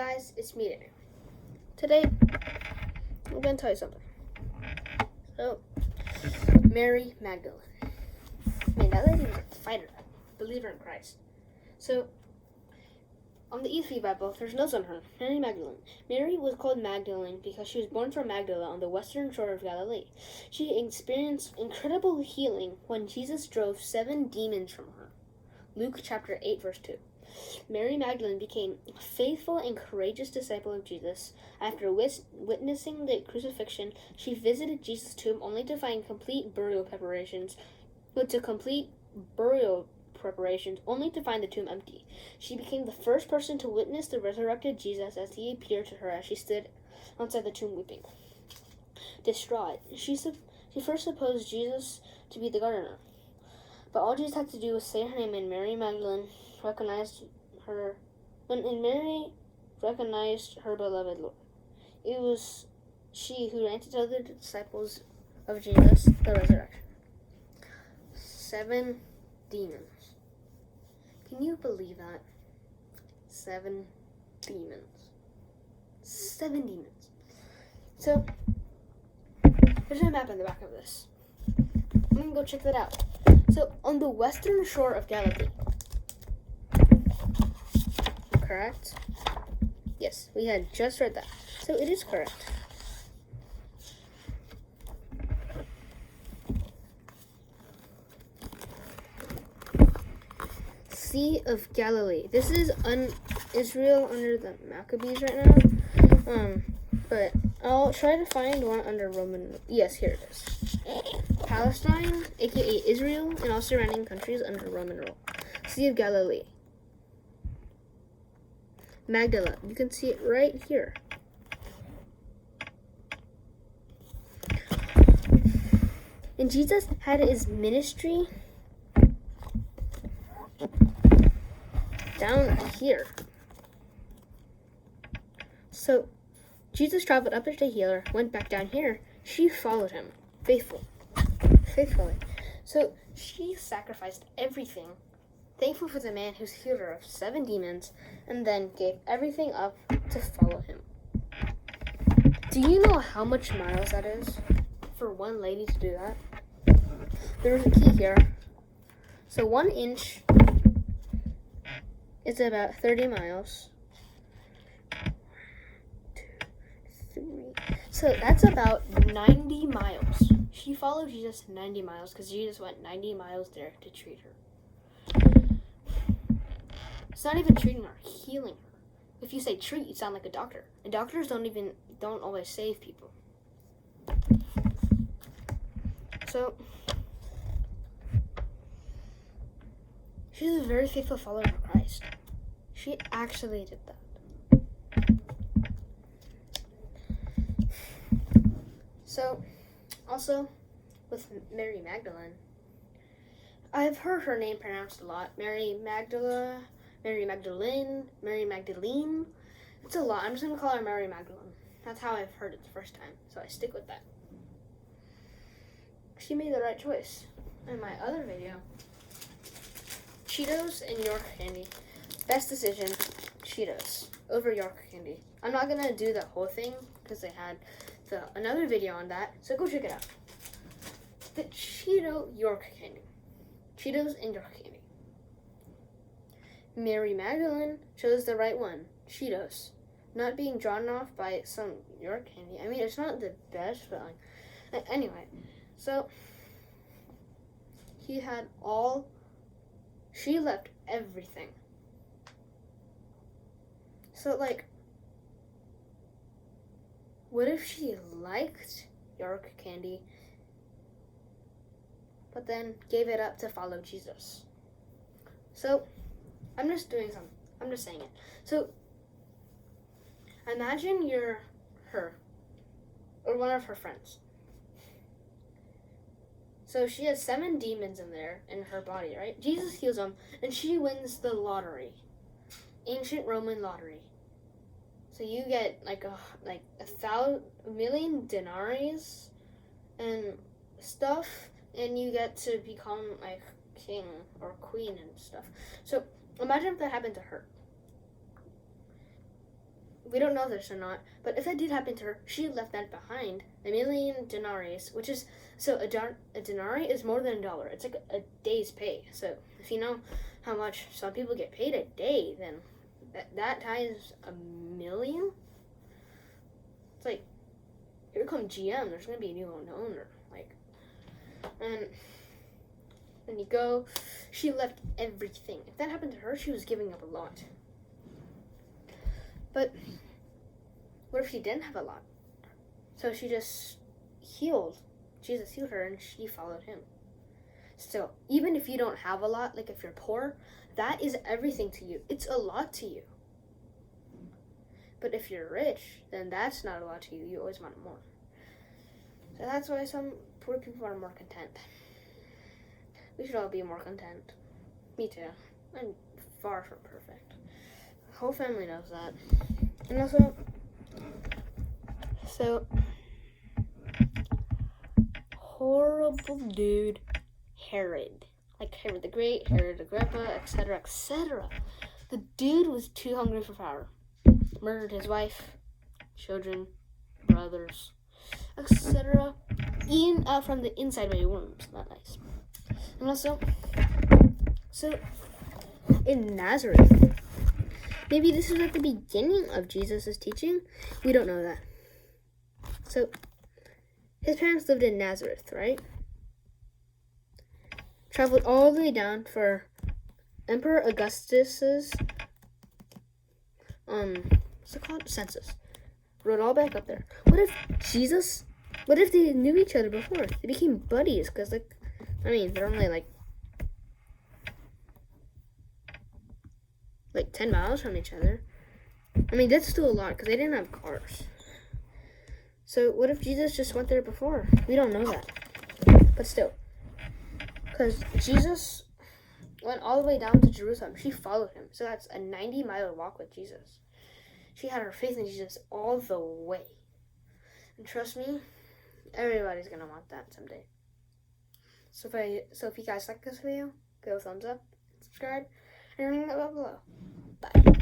guys, it's me today. Today, I'm going to tell you something. So, Mary Magdalene. Man, that lady was a fighter, believer in Christ. So, on the ESV Bible, there's notes on her, Mary Magdalene. Mary was called Magdalene because she was born from Magdala on the western shore of Galilee. She experienced incredible healing when Jesus drove 7 demons from her. Luke chapter 8, verse 2. Mary Magdalene became a faithful and courageous disciple of Jesus. After witnessing the crucifixion, she visited Jesus' tomb only to find burial preparations, only to find the tomb empty. She became the first person to witness the resurrected Jesus as he appeared to her as she stood outside the tomb weeping. Distraught, she first supposed Jesus to be the gardener. But all Jesus had to do was say her name, and Mary Magdalene recognized her. When Mary recognized her beloved Lord, it was she who ran to tell the disciples of Jesus the resurrection. 7 demons. Can you believe that? 7 demons. 7 demons. So, there's a map on the back of this. I'm gonna go check that out. So, on the western shore of Galilee. Correct? Yes, we had just read that. So, it is correct. Sea of Galilee. This is Israel under the Maccabees right now. But I'll try to find one under Roman. Yes, here it is. Palestine, aka Israel, and all surrounding countries under Roman rule. Sea of Galilee. Magdala. You can see it right here. And Jesus had his ministry down here. So, Jesus traveled up to heal her, went back down here. She followed him, faithfully. So, she sacrificed everything, thankful for the man who's healed her of 7 demons, and then gave everything up to follow him. Do you know how much miles that is for one lady to do that? There's a key here. So 1 inch is about 30 miles. 1, 2, 3. So that's about 90 miles. She followed Jesus 90 miles because Jesus went 90 miles there to treat her. It's not even treating her, healing her. If you say treat, you sound like a doctor. And doctors don't always save people. So, she's a very faithful follower of Christ. She actually did that. So, also, with Mary Magdalene, I've heard her name pronounced a lot. Mary Magdalene. It's a lot. I'm just going to call her Mary Magdalene. That's how I've heard it the first time, so I stick with that. She made the right choice. In my other video, Cheetos and York candy. Best decision, Cheetos over York candy. I'm not going to do the whole thing because they had another video on that, so go check it out. The Cheeto York candy. Cheetos and York candy. Mary Magdalene chose the right one, Cheetos. Not being drawn off by some York candy. I mean, it's not the best, but anyway. So, she left everything. So, what if she liked York candy, but then gave it up to follow Jesus? So, I'm just saying it. So, imagine you're her, or one of her friends. So she has 7 demons in her body, right? Jesus heals them, and she wins the lottery, ancient Roman lottery. So you get a million denaries and stuff, and you get to become like king or queen and stuff. So imagine if that happened to her. we don't know this or not, but if that did happen to her, she left that behind. 1,000,000 denarii, which is, so a denarii is more than $1. It's like a day's pay. So if you know how much some people get paid a day, then that times 1,000,000. It's like, here comes GM. There's gonna be a new owner. Like, and then you go. She left everything. If that happened to her, she was giving up a lot. But what if she didn't have a lot? So she just healed. Jesus healed her and she followed him. Still, even if you don't have a lot, like if you're poor, that is everything to you. It's a lot to you. But if you're rich, then that's not a lot to you. You always want more. So that's why some poor people are more content. We should all be more content. Me too. I'm far from perfect. The whole family knows that. And also, so, horrible dude, Herod. Like Herod the Great, Herod Agrippa, etc., etc. The dude was too hungry for power. Murdered his wife, children, brothers, etc. Eaten out from the inside by worms. Not nice. And also, so, in Nazareth, maybe this is at the beginning of Jesus' teaching. We don't know that. So, his parents lived in Nazareth, right? Traveled all the way down for Emperor Augustus's, what's it called? Census. Rode all back up there. What if they knew each other before? They became buddies, because, they're only, like 10 miles from each other. That's still a lot, because they didn't have cars. So, what if Jesus just went there before? We don't know that. But still. Because Jesus went all the way down to Jerusalem. She followed him. So, that's a 90-mile walk with Jesus. She had her faith in Jesus all the way. And trust me, everybody's going to want that someday. So if you guys like this video, give a thumbs up, subscribe, and ring that bell below. Bye.